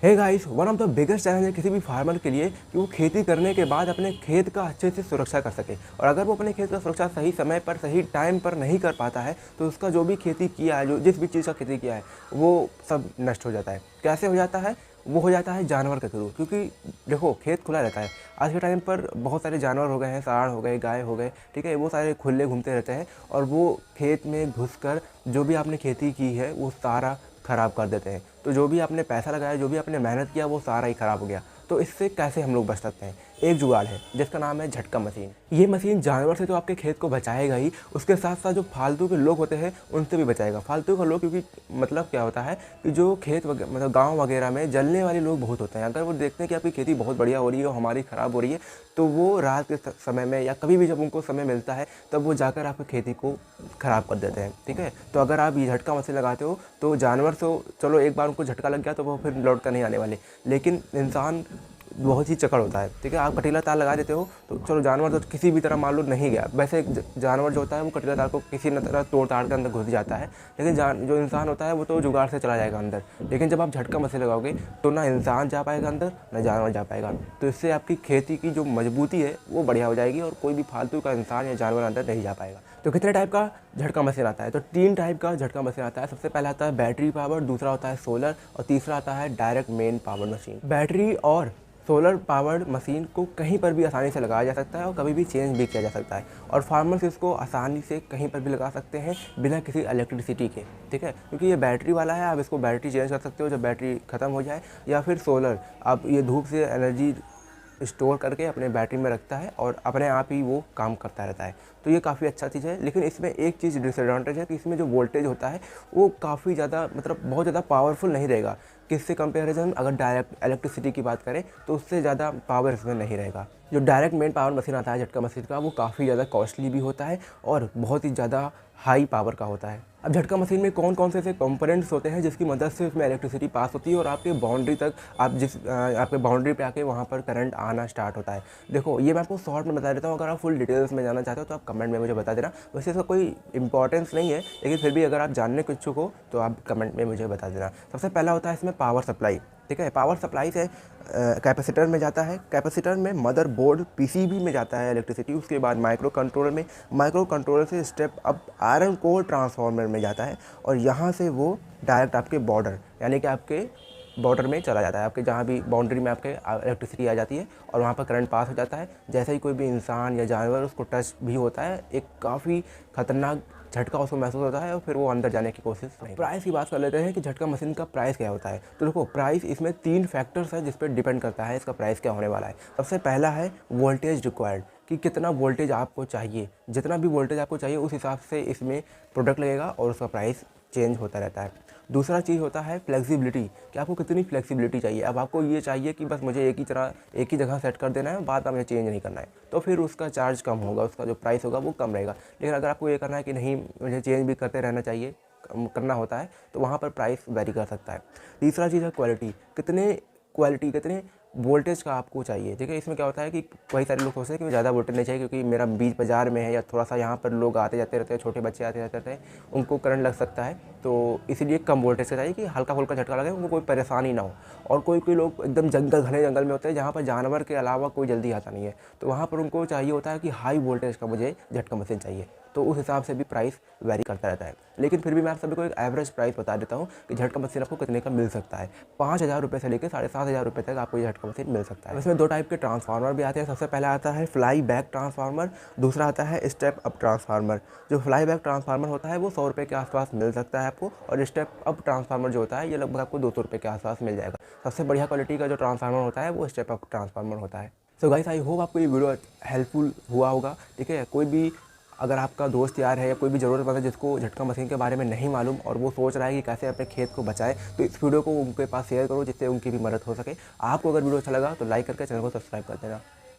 Hey guys, one of the biggest challenge है किसी भी फार्मर के लिए कि वो खेती करने के बाद अपने खेत का अच्छे से सुरक्षा कर सके। और अगर वो अपने खेत का सुरक्षा सही समय पर सही टाइम पर नहीं कर पाता है तो उसका जो भी खेती किया है, जो जिस भी चीज़ का खेती किया है वो सब नष्ट हो जाता है। कैसे हो जाता है? वो हो जाता है जानवर के थ्रू। क्योंकि देखो, खेत खुला रहता है। आज के टाइम पर बहुत सारे जानवर हो गए हैं, सांड हो गए, गाय हो गए, ठीक है, वो सारे खुले घूमते रहते हैं और वो खेत में घुसकर जो भी आपने खेती की है वो सारा ख़राब कर देते हैं। तो जो भी आपने पैसा लगाया, जो भी आपने मेहनत किया, वो सारा ही ख़राब हो गया। तो इससे कैसे हम लोग बच सकते हैं? एक जुगाड़ है जिसका नाम है झटका मशीन। ये मशीन जानवर से तो आपके खेत को बचाएगा ही, उसके साथ साथ जो फालतू के लोग होते हैं उनसे भी बचाएगा। फालतू का लोग, क्योंकि मतलब क्या होता है कि जो खेत मतलब गाँव वगैरह में जलने वाले लोग बहुत होते हैं। अगर वो देखते हैं कि आपकी खेती बहुत बढ़िया हो रही है और हमारी ख़राब हो रही है, तो वो रात के समय में या कभी भी जब उनको समय मिलता है तब वो जाकर आपकी खेती को ख़राब कर देते हैं। ठीक है, तो अगर आप ये झटका मशीन लगाते हो तो जानवर से चलो एक बार उनको झटका लग गया तो वो फिर लौट कर नहीं आने वाले, लेकिन इंसान बहुत ही चकड़ होता है। ठीक है, आप कटीला तार लगा देते हो तो चलो जानवर तो किसी भी तरह मान लो नहीं गया। वैसे जानवर जो होता है वो कटीला तार को किसी न तरह तोड़ ताड़ के अंदर घुस जाता है, लेकिन जो इंसान होता है वो तो जुगाड़ से चला जाएगा अंदर। लेकिन जब आप झटका मशीन लगाओगे तो ना इंसान जा पाएगा अंदर, ना जानवर जा पाएगा। तो इससे आपकी खेती की जो मजबूती है वो बढ़िया हो जाएगी और कोई भी फालतू का इंसान या जानवर अंदर नहीं जा पाएगा। तो कितने टाइप का झटका मशीन आता है? तो 3 टाइप का झटका मशीन आता है। सबसे पहला आता है बैटरी पावर, दूसरा होता है सोलर और तीसरा आता है direct main power machine. Battery और सोलर पावर्ड मशीन को कहीं पर भी आसानी से लगाया जा सकता है और कभी भी चेंज भी किया जा सकता है और फार्मर्स इसको आसानी से कहीं पर भी लगा सकते हैं बिना किसी इलेक्ट्रिसिटी के। ठीक है, क्योंकि ये बैटरी वाला है, आप इसको बैटरी चेंज कर सकते हो जब बैटरी ख़त्म हो जाए, या फिर सोलर, आप ये धूप से एनर्जी स्टोर करके अपने बैटरी में रखता है और अपने आप ही वो काम करता रहता है। तो ये काफ़ी अच्छा चीज़ है। लेकिन इसमें एक चीज़ डिसएडवांटेज है कि इसमें जो वोल्टेज होता है वो काफ़ी ज़्यादा, मतलब बहुत ज़्यादा पावरफुल नहीं रहेगा। किससे कंपैरिजन, अगर डायरेक्ट इलेक्ट्रिसिटी की बात करें तो उससे ज़्यादा पावर इसमें नहीं रहेगा। जो डायरेक्ट मेन पावर मशीन आता है झटका मशीन का, वो काफ़ी ज़्यादा कॉस्टली भी होता है और बहुत ही ज़्यादा हाई पावर का होता है। अब झटका मशीन में कौन कौन से ऐसे कंपोनेंट्स होते हैं जिसकी मदद से उसमें इलेक्ट्रिसिटी पास होती है और आपके बाउंड्री तक, आप आपके बाउंड्री पे आके वहाँ पर करंट आना स्टार्ट होता है। देखो, ये मैं आपको शॉर्ट में बता देता हूँ। अगर आप फुल डिटेल्स में जानना चाहते हो तो आप कमेंट में मुझे बता देना। वैसे इसका कोई इंपॉर्टेंस नहीं है, लेकिन फिर भी अगर आप जानने के इच्छुक हो तो आप कमेंट में मुझे बता देना। सबसे पहला होता है इसमें पावर सप्लाई। ठीक है, पावर सप्लाई से कैपेसिटर में जाता है, कैपेसिटर में मदरबोर्ड पीसीबी में जाता है इलेक्ट्रिसिटी, उसके बाद माइक्रो कंट्रोलर में, माइक्रो कंट्रोलर से step up iron core transformer में जाता है और यहाँ से वो डायरेक्ट आपके बॉर्डर, यानी कि आपके बॉर्डर में चला जाता है। आपके जहाँ भी बाउंड्री में आपके इलेक्ट्रिसिटी आ जाती है और वहाँ पर करंट पास हो जाता है। जैसे ही कोई भी इंसान या जानवर उसको टच भी होता है, एक काफ़ी खतरनाक झटका उसको महसूस होता है और फिर वो अंदर जाने की कोशिश नहीं। प्राइस की बात कर लेते हैं कि झटका मशीन का प्राइस क्या होता है। तो देखो, प्राइस इसमें 3 फैक्टर्स हैं जिस पर डिपेंड करता है इसका प्राइस क्या होने वाला है। सबसे पहला है वोल्टेज रिक्वायर्ड, कि कितना वोल्टेज आपको चाहिए। जितना भी वोल्टेज आपको चाहिए उस हिसाब से इसमें प्रोडक्ट लगेगा और उसका प्राइस चेंज होता रहता है। दूसरा चीज़ होता है फ्लेक्सिबिलिटी, कि आपको कितनी फ्लेक्सिबिलिटी चाहिए। अब आपको ये चाहिए कि बस मुझे एक ही जगह सेट कर देना है, बाद में मुझे चेंज नहीं करना है, तो फिर उसका चार्ज कम होगा, उसका जो प्राइस होगा वो कम रहेगा। लेकिन अगर आपको ये करना है कि नहीं, मुझे चेंज भी करते रहना चाहिए, करना होता है, तो वहाँ पर प्राइस वेरी कर सकता है। तीसरा चीज़ है क्वालिटी, कितने वोल्टेज का आपको चाहिए। ठीक है, इसमें क्या होता है कि कई सारे लोग सोचते हैं कि ज़्यादा वोल्टेज नहीं चाहिए क्योंकि मेरा बीच बाज़ार में है या थोड़ा सा यहाँ पर लोग आते जाते रहते हैं, छोटे बच्चे आते जाते रहते हैं, उनको करंट लग सकता है, तो इसीलिए कम वोल्टेज का चाहिए कि हल्का फुल्का झटका लगे, उनको कोई परेशानी ना हो। और कोई लोग एकदम घने जंगल में होते हैं जहाँ पर जानवर के अलावा कोई जल्दी आता नहीं है, तो वहाँ पर उनको चाहिए होता है कि हाई वोल्टेज का मुझे झटका मशीन चाहिए। तो उस हिसाब से भी प्राइस वेरी करता रहता है। लेकिन फिर भी मैं आप सभी को एक एवरेज प्राइस बता देता हूँ कि झटका मशीन आपको कितने का मिल सकता है। 5,000 रुपये से लेकर 7,500 रुपये तक आपको ये झटका मशीन मिल सकता है। इसमें 2 टाइप के ट्रांसफार्मर भी आते हैं। सबसे पहला आता है फ्लाई बैक ट्रांसफार्मर, दूसरा आता है स्टेप अप ट्रांसफार्मर। जो फ्लाई बैक ट्रांसफार्मर होता है वो 100 रुपये के आसपास मिल सकता है आपको, और स्टेप अप ट्रांसफार्मर जो होता है ये लगभग आपको 200 रुपये के आसपास मिल जाएगा। सबसे बढ़िया क्वालिटी का जो ट्रांसफार्मर होता है वो स्टेप अप ट्रांसफार्मर होता है। सो गाइस, आई होप आपको ये वीडियो हेल्पफुल हुआ होगा। ठीक है, कोई भी अगर आपका दोस्त यार है या कोई भी ज़रूरतमंद है जिसको झटका मशीन के बारे में नहीं मालूम और वो सोच रहा है कि कैसे अपने खेत को बचाए, तो इस वीडियो को उनके पास शेयर करो जिससे उनकी भी मदद हो सके। आपको अगर वीडियो अच्छा लगा तो लाइक करके चैनल को सब्सक्राइब कर देना।